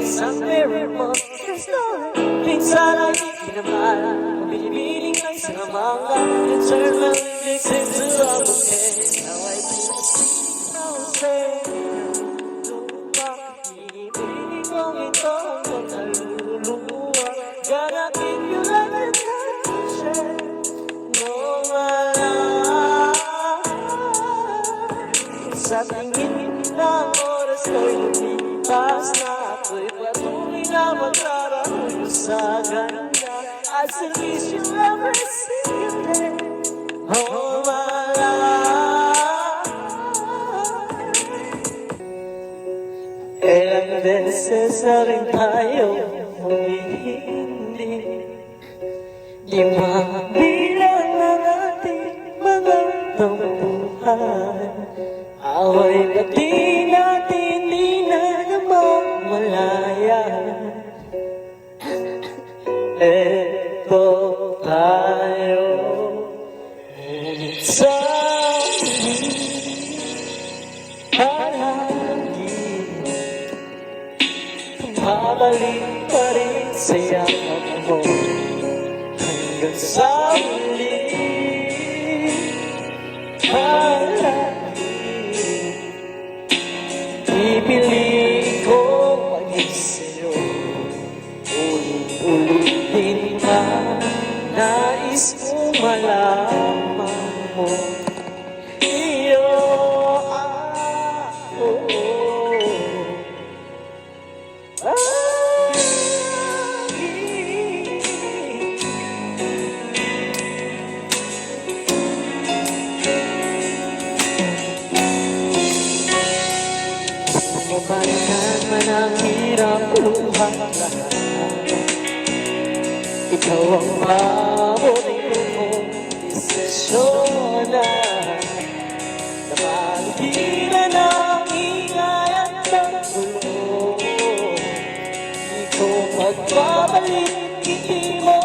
isang meron mo. Minsan ay ikinaman, pinipiling ay sinamang ka. Eternal listen to the bouquet. Now I feel now say hinihiling kong ito hanggang naluluwa. Gotta keep you like a sunshine. No matter sa tingin ng oras ko'y lumipas na ako'y patuloy na magkarahulo sa ganda. I still wish you ever see you there. Oh my life. Ilang beses na rin tayo humihindi, di mabilang ang ating mga tampuhan. Away pati natin di na naman malaya. Eto tayo sa halagi, babalik pa rin sa yakap mo hanggang sa huli. Pipiliin ko maging sa'yo, ulit-ulitin ka. Nais ko malaman mo iyo ako. Mabalikan man ang hirap luhang lahat, ikaw ang mabuti mong desisyon na namanggilan ang ingay at paggulo. Di ko magbabalik, hindi mo